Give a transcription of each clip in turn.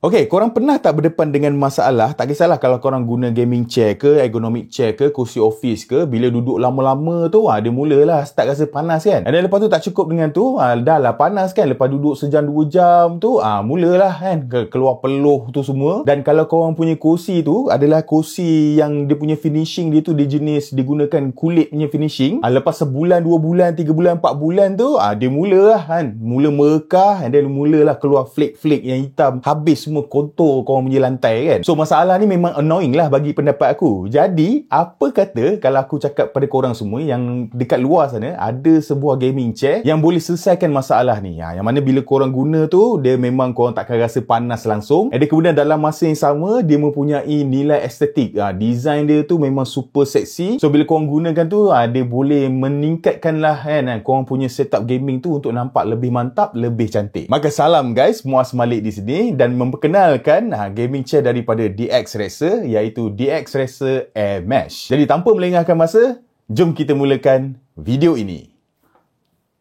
Okay, korang pernah tak berdepan dengan masalah? Tak kisahlah kalau korang guna gaming chair ke, ergonomic chair ke, kursi office ke, bila duduk lama-lama tu, dia mulalah start rasa panas kan. Dan lepas tu tak cukup dengan tu, dah lah panas kan. Lepas duduk sejam 2 jam tu, mulalah kan keluar peluh tu semua. Dan kalau korang punya kursi tu adalah kursi yang dia punya finishing dia tu dia jenis digunakan kulit punya finishing. Lepas sebulan, 2 bulan, 3 bulan, 4 bulan tu, dia mulalah kan. Mula merekah, and then mulalah keluar flake-flake yang hitam. Habis semua kontur korang punya lantai kan. So masalah ni memang annoying lah bagi pendapat aku. Jadi apa kata kalau aku cakap pada korang semua yang dekat luar sana ada sebuah gaming chair yang boleh selesaikan masalah ni. Yang mana bila korang guna tu dia memang korang takkan rasa panas langsung. Dan kemudian dalam masa yang sama dia mempunyai nilai estetik. Design dia tu memang super seksi. So bila korang gunakan tu dia boleh meningkatkan lah kan korang punya setup gaming tu untuk nampak lebih mantap, lebih cantik. Maka salam guys, Muaz Malik di sini dan memperkenalkan gaming chair daripada DX Racer iaitu DX Racer Air Mesh. Jadi tanpa melengahkan masa, jom kita mulakan video ini.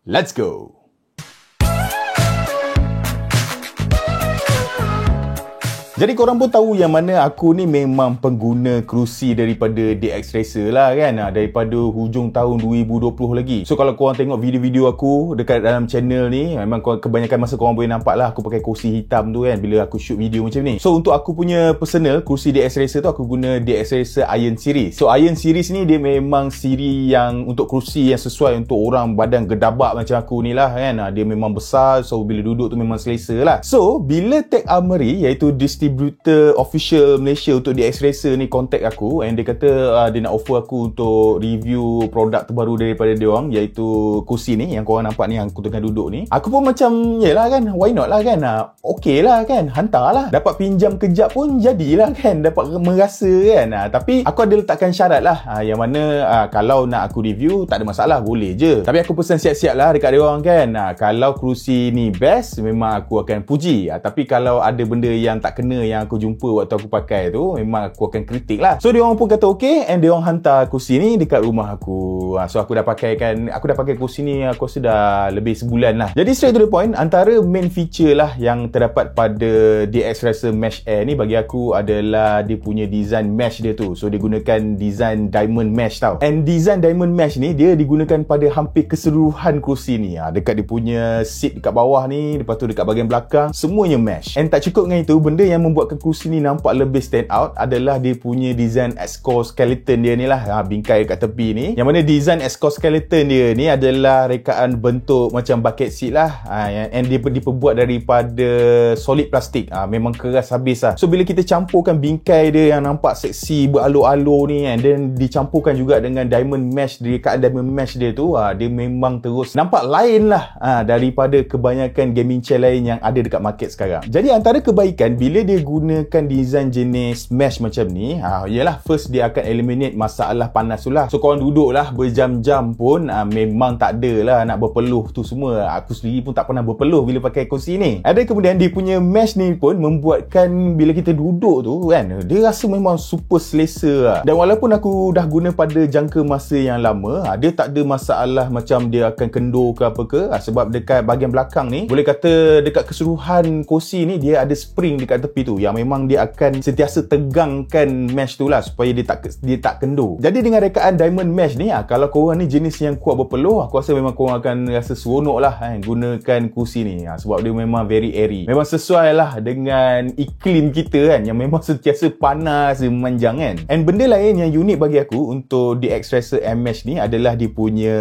Let's go! Jadi korang pun tahu yang mana aku ni memang pengguna kerusi daripada DX Racer lah kan, daripada hujung tahun 2020 lagi. So kalau korang tengok video-video aku dekat dalam channel ni, memang kebanyakan masa korang boleh nampak lah aku pakai kerusi hitam tu kan bila aku shoot video macam ni. So untuk aku punya personal kerusi DX Racer tu, aku guna DX Racer Iron Series. So Iron Series ni dia memang siri yang untuk kerusi yang sesuai untuk orang badan gedabak macam aku ni lah kan. Dia memang besar, so bila duduk tu memang selesa lah. So bila Tech Armory iaitu distributor official Malaysia untuk DX Racer ni contact aku, and dia kata dia nak offer aku untuk review produk terbaru daripada dia orang iaitu kursi ni yang korang nampak ni yang aku tengah duduk ni. Aku pun macam yelah kan, why not lah kan, okey lah kan, hantar lah. Dapat pinjam kejap pun jadilah kan, dapat merasa kan. Tapi aku ada letakkan syarat lah, yang mana kalau nak aku review tak ada masalah, boleh je. Tapi aku pesan siap-siap lah dekat dia orang kan, kalau kerusi ni best memang aku akan puji. Tapi kalau ada benda yang tak kena yang aku jumpa waktu aku pakai tu, memang aku akan kritik lah. So dia orang pun kata okey, and dia orang hantar kursi ni dekat rumah aku. So aku dah pakai kursi ni aku rasa dah lebih sebulan lah. Jadi straight to the point, antara main feature lah yang terdapat pada DX Racer Mesh Air ni bagi aku adalah dia punya design mesh dia tu. So dia gunakan design diamond mesh tau. And design diamond mesh ni dia digunakan pada hampir keseluruhan kursi ni. Dekat dia punya seat dekat bawah ni, lepas tu dekat bahagian belakang, semuanya mesh. And tak cukup dengan itu, benda yang membuatkan kursi ni nampak lebih stand out adalah dia punya design exoskeleton dia ni lah, bingkai kat tepi ni, yang mana design exoskeleton dia ni adalah rekaan bentuk macam bucket seat lah, and dia diperbuat daripada solid plastik, memang keras habis lah. So bila kita campurkan bingkai dia yang nampak seksi beralur-alur ni, and then dicampurkan juga dengan diamond mesh, rekaan diamond mesh dia tu, dia memang terus nampak lain lah daripada kebanyakan gaming chair lain yang ada dekat market sekarang. Jadi antara kebaikan bila dia gunakan design jenis mesh macam ni, ialah first dia akan eliminate masalah panas tu lah. So korang duduk lah berjam-jam pun memang tak ada lah nak berpeluh tu semua. Aku sendiri pun tak pernah berpeluh bila pakai kursi ni. Ada kemudian dia punya mesh ni pun membuatkan bila kita duduk tu kan, dia rasa memang super selesa lah. Dan walaupun aku dah guna pada jangka masa yang lama, dia tak ada masalah macam dia akan kendur ke apa ke, sebab dekat bahagian belakang ni boleh kata dekat keseluruhan kursi ni dia ada spring dekat tepi tu yang memang dia akan sentiasa tegangkan mesh tu lah supaya dia tak kendur. Jadi dengan rekaan diamond mesh ni, kalau korang ni jenis yang kuat berpeluh, aku rasa memang korang akan rasa seronok lah gunakan kursi ni, sebab dia memang very airy, memang sesuai lah dengan iklim kita kan yang memang sentiasa panas memanjang kan. And benda lain yang unik bagi aku untuk DX Racer Air Mesh ni adalah dia punya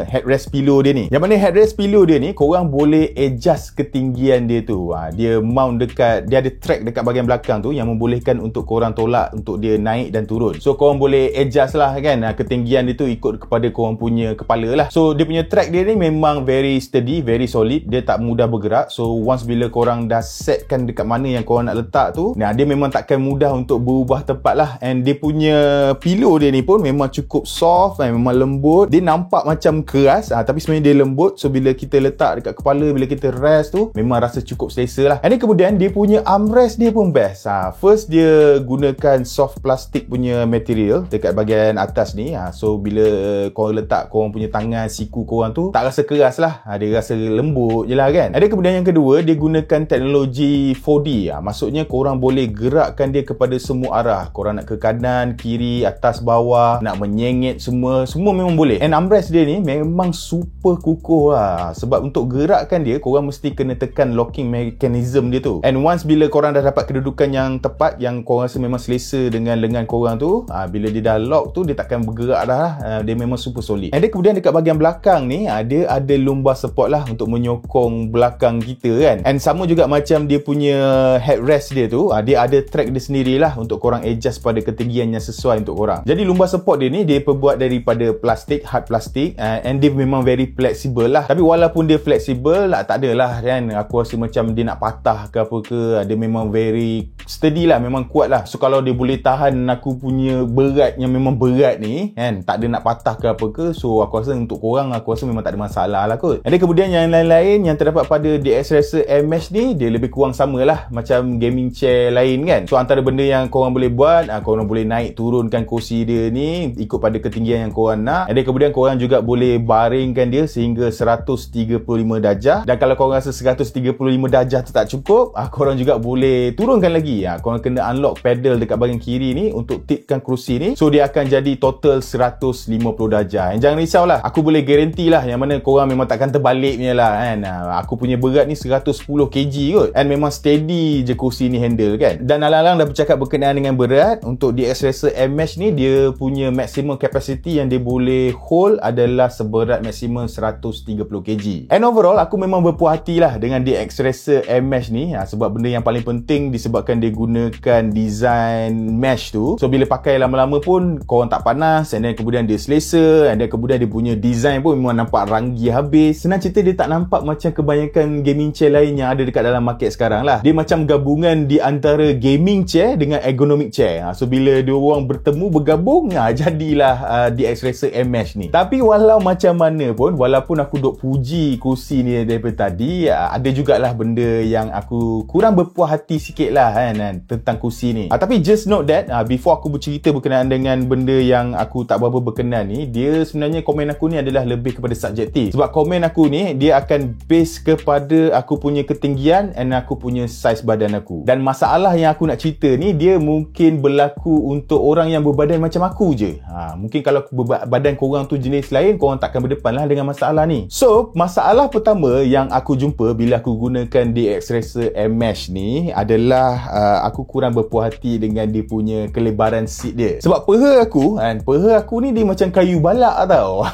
headrest pillow dia ni, yang mana headrest pillow dia ni korang boleh adjust ketinggian dia tu. Dia mount dekat, dia ada track dekat bahagian belakang tu yang membolehkan untuk korang tolak untuk dia naik dan turun. So korang boleh adjust lah kan ketinggian dia tu ikut kepada korang punya kepala lah. So dia punya track dia ni memang very steady, very solid, dia tak mudah bergerak. So once bila korang dah setkan dekat mana yang korang nak letak tu, dia memang takkan mudah untuk berubah tempat lah. And dia punya pillow dia ni pun memang cukup soft, memang lembut. Dia nampak macam keras tapi sebenarnya dia lembut. So bila kita letak dekat kepala, bila kita rest tu memang rasa cukup selesa lah. And kemudian dia punya armrest armrest dia pun best. First dia gunakan soft plastic punya material dekat bahagian atas ni. So bila korang letak korang punya tangan, siku korang tu tak rasa keras lah. Dia rasa lembut je lah kan. Ada kemudian yang kedua, dia gunakan teknologi 4D. Maksudnya korang boleh gerakkan dia kepada semua arah. Korang nak ke kanan, kiri, atas, bawah, nak menyengit, semua memang boleh. And armrest dia ni memang super kukuh lah. Sebab untuk gerakkan dia, korang mesti kena tekan locking mechanism dia tu. And once bila korang dah dapat kedudukan yang tepat, yang korang rasa memang selesa dengan lengan korang tu, bila dia dah lock tu, dia takkan bergerak dah lah. Dia memang super solid. And dia kemudian dekat bahagian belakang ni, dia ada lumbar support lah untuk menyokong belakang kita kan. And sama juga macam dia punya headrest dia tu, dia ada track dia sendirilah untuk korang adjust pada ketinggian yang sesuai untuk korang. Jadi lumbar support dia ni, dia terbuat daripada plastik, hard plastik, and dia memang very flexible lah. Tapi walaupun dia flexible, tak adalah kan, aku rasa macam dia nak patah ke apa ke. Dia memang very steady lah, memang kuat lah. So kalau dia boleh tahan aku punya berat yang memang berat ni kan, tak ada nak patah ke apa ke. So aku rasa untuk korang, aku rasa memang tak ada masalah lah kot. Ada kemudian yang lain-lain yang terdapat pada DX Racer M Mesh ni, dia lebih kurang sama lah macam gaming chair lain kan. So antara benda yang korang boleh buat, korang boleh naik turunkan kerusi dia ni ikut pada ketinggian yang korang nak. Ada kemudian korang juga boleh baringkan dia sehingga 135 darjah. Dan kalau korang rasa 135 darjah tu tak cukup, korang juga boleh turunkan lagi. Korang kena unlock pedal dekat bahagian kiri ni untuk tipkan kerusi ni. So dia akan jadi total 150 darjah. Jangan risaulah, aku boleh guarantee lah yang mana korang memang takkan terbalik punya lah kan. Aku punya berat ni 110 kg kot. And memang steady je kerusi ni handle kan. Dan alang-alang dah bercakap berkenaan dengan berat, untuk DX Racer M Mesh ni, dia punya maximum capacity yang dia boleh hold adalah seberat maksimum 130 kg. And overall, aku memang berpuas hati lah dengan DX Racer M Mesh ni. Sebab benda yang paling penting disebabkan dia gunakan design mesh tu. So bila pakai lama-lama pun korang tak panas, and then kemudian dia selesa, and then kemudian dia punya design pun memang nampak ranggi habis. Senang cerita, dia tak nampak macam kebanyakan gaming chair lain yang ada dekat dalam market sekarang lah. Dia macam gabungan di antara gaming chair dengan ergonomic chair. So bila dua orang bertemu, bergabung, jadilah DX Racer M Mesh ni. Tapi walau macam mana pun, walaupun aku duk puji kursi ni daripada tadi, ada jugalah benda yang aku kurang berpuas hati sikit lah kan, tentang kursi ni. Tapi just note that before aku bercerita berkenaan dengan benda yang aku tak berapa berkenan ni, dia sebenarnya komen aku ni adalah lebih kepada subjektif. Sebab komen aku ni, dia akan base kepada aku punya ketinggian and aku punya saiz badan aku. Dan masalah yang aku nak cerita ni, dia mungkin berlaku untuk orang yang berbadan macam aku je. Mungkin kalau badan korang tu jenis lain, korang takkan berdepan lah dengan masalah ni. So masalah pertama yang aku jumpa bila aku gunakan DX Racer M Mesh ni adalah aku kurang berpuas hati dengan dia punya kelebaran seat dia. Sebab peha aku ni dia macam kayu balak tau.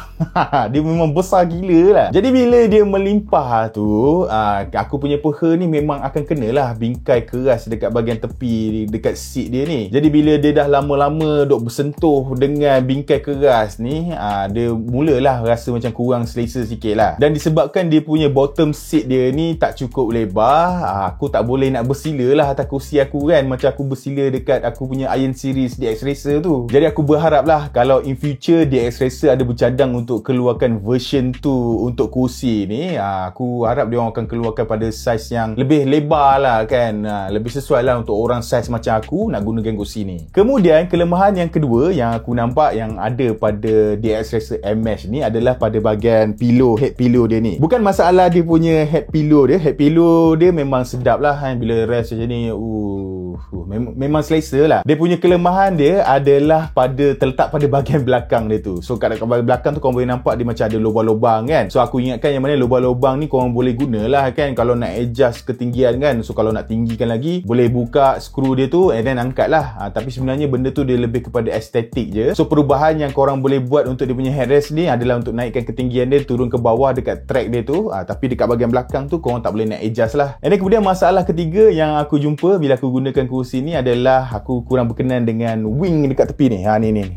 Dia memang besar gila lah. Jadi bila dia melimpah tu, aku punya peha ni memang akan kenalah bingkai keras dekat bahagian tepi dekat seat dia ni. Jadi bila dia dah lama-lama duk bersentuh dengan bingkai keras ni, dia mulalah rasa macam kurang selesa sikit lah. Dan disebabkan dia punya bottom seat dia ni tak cukup lebar, aku tak boleh nak bersila lah atas kursi aku kan, macam aku bersila dekat aku punya Iron Series DX Racer tu. Jadi aku berharap lah kalau in future DX Racer ada bercadang untuk keluarkan version tu untuk kursi ni, aku harap dia orang akan keluarkan pada saiz yang lebih lebar lah kan, lebih sesuai lah untuk orang saiz macam aku nak gunakan kursi ni. Kemudian kelemahan yang kedua yang aku nampak yang ada pada DX Racer M Mesh ni adalah pada bahagian pillow, head pillow dia ni. Bukan masalah dia punya head pillow dia memang sedap lah kan, bila rest macam ni memang selesa lah. Dia punya kelemahan dia adalah terletak pada bahagian belakang dia tu. So kat bahagian belakang tu korang boleh nampak dia macam ada lubang-lubang kan. So aku ingatkan yang mana lubang-lubang ni korang boleh gunalah kan kalau nak adjust ketinggian kan. So kalau nak tinggikan lagi, boleh buka skru dia tu and then angkat lah. Tapi sebenarnya benda tu dia lebih kepada estetik je. So perubahan yang korang boleh buat untuk dia punya headrest ni adalah untuk naikkan ketinggian dia turun ke bawah dekat track dia tu. Tapi dekat bahagian belakang tu korang tak boleh nak adjust lah. And then kemudian masalah ketiga yang aku jumpa bila aku gunakan gunakan kerusi ni adalah aku kurang berkenan dengan wing dekat tepi ni.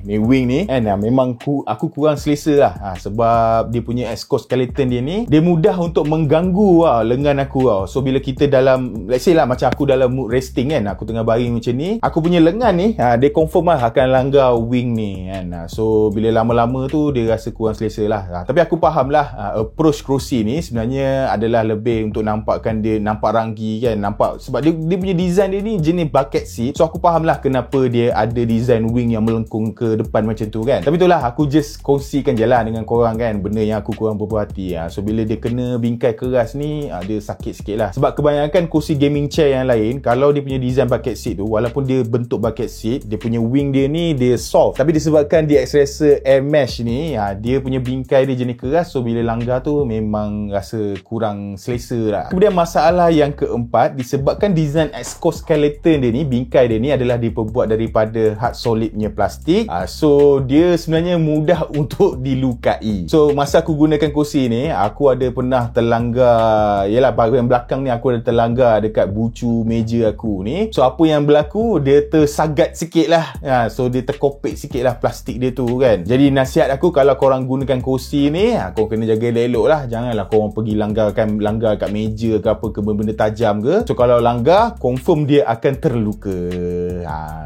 Ni wing ni kan, memang aku kurang selesa lah. Sebab dia punya exoskeleton dia ni, dia mudah untuk mengganggu lengan aku tau. So bila kita dalam, let's say lah macam aku dalam mood resting kan, aku tengah baring macam ni, aku punya lengan ni dia confirm lah akan langgar wing ni kan. So bila lama-lama tu dia rasa kurang selesa lah. Tapi aku faham lah approach kerusi ni sebenarnya adalah lebih untuk nampakkan dia nampak ranggi kan, nampak sebab dia punya design dia ni jenis bucket seat. So aku faham lah kenapa dia ada design wing yang melengkung ke depan macam tu kan. Tapi itulah, aku just kongsikan je lah dengan korang kan, benda yang aku kurang berpuas hati. So bila dia kena bingkai keras ni, dia sakit sikit lah. Sebab kebanyakan kursi gaming chair yang lain, kalau dia punya design bucket seat tu, walaupun dia bentuk bucket seat, dia punya wing dia ni dia soft, tapi disebabkan DX Racer Air Mesh ni, dia punya bingkai dia jenis keras. So bila langgar tu memang rasa kurang selesa lah. Kemudian masalah yang keempat, disebabkan design exoskeleton dia ni, bingkai dia ni adalah diperbuat daripada hard solid punya plastik. So dia sebenarnya mudah untuk dilukai. So masa aku gunakan kursi ni, aku ada pernah terlanggar, yalah bahagian belakang ni aku ada terlanggar dekat bucu meja aku ni. So apa yang berlaku, dia tersagat sikit lah. So dia terkopek sikit lah plastik dia tu kan. Jadi nasihat aku, kalau korang gunakan kursi ni, korang kena jaga elok lah. Janganlah korang pergi langgar kat meja ke apa ke, benda tajam ke. So kalau langgar, confirm dia akan terluka.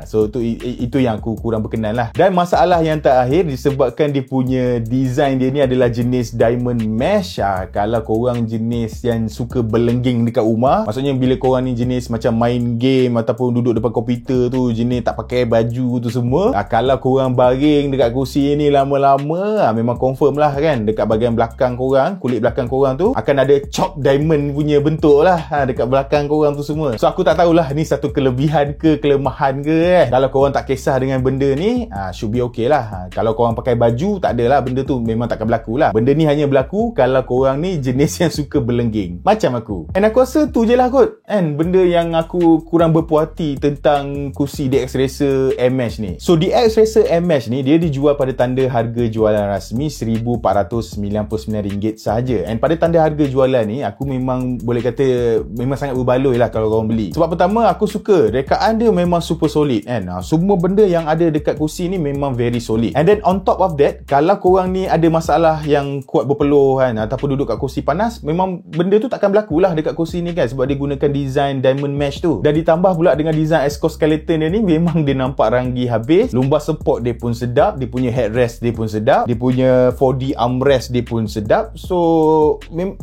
So itu yang aku kurang berkenan lah. Dan masalah yang terakhir, disebabkan dia punya design dia ni adalah jenis diamond mesh. Kalau korang jenis yang suka berlengging dekat rumah, maksudnya bila korang ni jenis macam main game ataupun duduk depan komputer tu, jenis tak pakai baju tu semua, kalau korang baring dekat kursi ni lama-lama, memang confirm lah kan, dekat bahagian belakang korang, kulit belakang korang tu akan ada chop diamond punya bentuk lah dekat belakang korang tu semua. So aku tak tahulah ni satu kelebihan ke kelemahan ke. Kalau korang tak kisah dengan benda ni, should be okay lah. Kalau korang pakai baju, tak adalah, benda tu memang takkan berlaku lah. Benda ni hanya berlaku kalau korang ni jenis yang suka berlengging macam aku. And aku rasa tu je lah kot kan, benda yang aku kurang berpuas hati tentang kursi DX Racer Air Mesh ni. So DX Racer Air Mesh ni, dia dijual pada tanda harga jualan rasmi RM1,499 sahaja. And pada tanda harga jualan ni, aku memang boleh kata memang sangat berbaloi lah kalau korang beli. Sebab pertama, aku suka rekaan dia memang super solid kan. Semua benda yang ada dekat kursi ni memang very solid. And then on top of that, kalau korang ni ada masalah yang kuat berpeluh kan, ataupun duduk kat kursi panas, memang benda tu takkan berlaku lah dekat kursi ni kan, sebab dia gunakan design diamond mesh tu. Dan ditambah pula dengan design exoskeleton dia ni, memang dia nampak ranggi habis. Lumbar support dia pun sedap, dia punya headrest dia pun sedap, dia punya 4D armrest dia pun sedap. So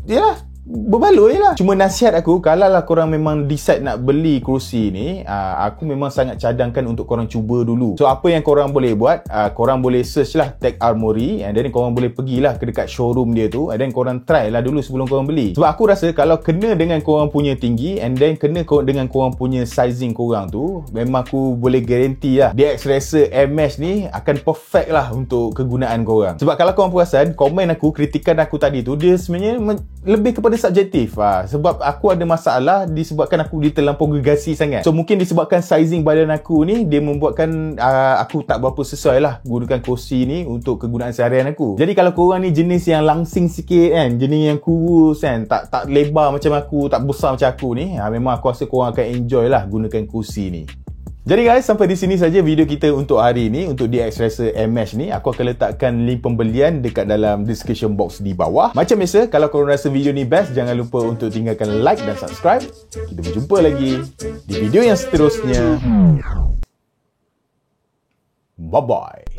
yalah, berbaloi lah. Cuma nasihat aku, kalau lah korang memang decide nak beli kerusi ni, aku memang sangat cadangkan untuk korang cuba dulu. So apa yang korang boleh buat, korang boleh search lah Tech Armory, and then korang boleh pergilah ke dekat showroom dia tu, and then korang try lah dulu sebelum korang beli. Sebab aku rasa kalau kena dengan korang punya tinggi, and then kena dengan korang punya sizing korang tu, memang aku boleh guarantee lah DX Racer Air Mesh ni akan perfect lah untuk kegunaan korang. Sebab kalau korang perasan, komen aku, kritikan aku tadi tu, dia sebenarnya lebih kepada subjektif. Sebab aku ada masalah disebabkan aku terlampau gegasi sangat. So mungkin disebabkan sizing badan aku ni, dia membuatkan aku tak berapa sesuai lah gunakan kerusi ni untuk kegunaan seharian aku. Jadi kalau korang ni jenis yang langsing sikit kan, jenis yang kurus kan, tak lebar macam aku, tak besar macam aku ni, memang aku rasa korang akan enjoy lah gunakan kerusi ni. Jadi guys, sampai di sini saja video kita untuk hari ini, untuk DX Racer Air Mesh ni. Aku akan letakkan link pembelian dekat dalam description box di bawah. Macam biasa, kalau korang rasa video ni best, jangan lupa untuk tinggalkan like dan subscribe. Kita berjumpa lagi di video yang seterusnya. Bye-bye.